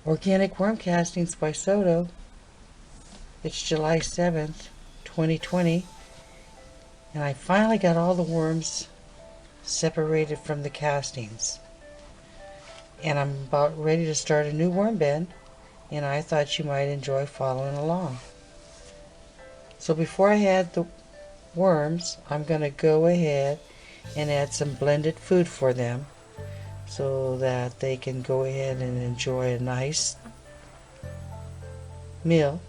Organic Worm Castings by Soto. It's July 7th, 2020, and I finally got all the worms separated from the castings. And I'm about ready to start a new worm bed, and I thought you might enjoy following along. So before I add the worms, I'm going to go ahead and add some blended food for them so that they can go ahead and enjoy a nice meal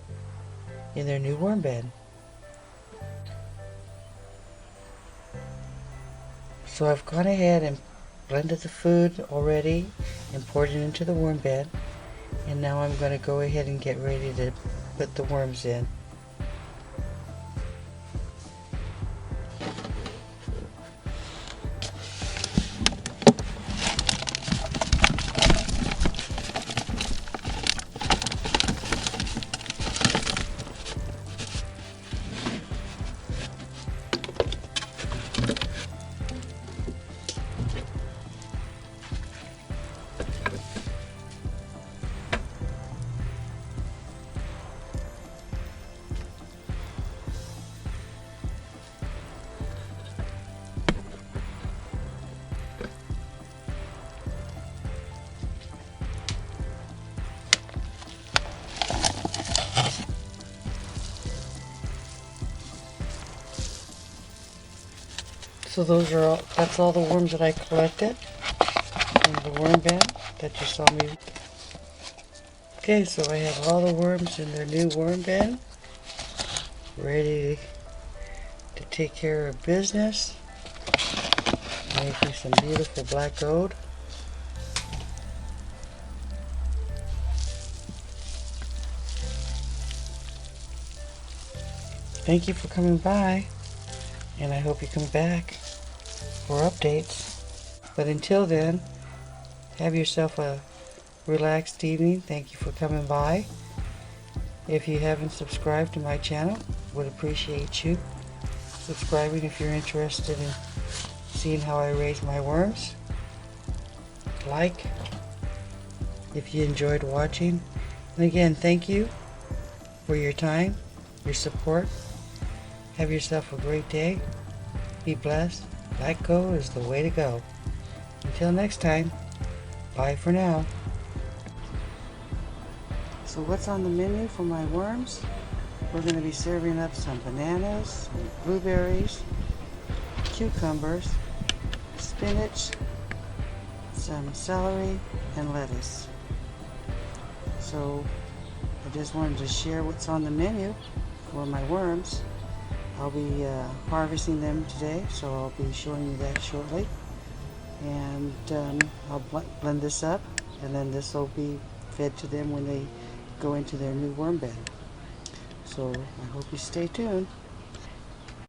in their new worm bed. So I've gone ahead and blended the food already and poured it into the worm bed, and now I'm going to go ahead and get ready to put the worms in. So that's all the worms that I collected in the worm bin that you saw me. Okay, so I have all the worms in their new worm bin, ready to take care of business, making some beautiful black gold. Thank you for coming by, and I hope you come back for updates. But until then, have yourself a relaxed evening. Thank you for coming by. If you haven't subscribed to my channel, would appreciate you subscribing if you're interested in seeing how I raise my worms. Like if you enjoyed watching. And again, thank you for your time, your support. Have yourself a great day. Be blessed. Let go is the way to go. Until next time, bye for now. So what's on the menu for my worms? We're going to be serving up some bananas, some blueberries, cucumbers, spinach, some celery, and lettuce. So I just wanted to share what's on the menu for my worms. I'll be harvesting them today, so I'll be showing you that shortly. And I'll blend this up, and then this will be fed to them when they go into their new worm bed. So I hope you stay tuned.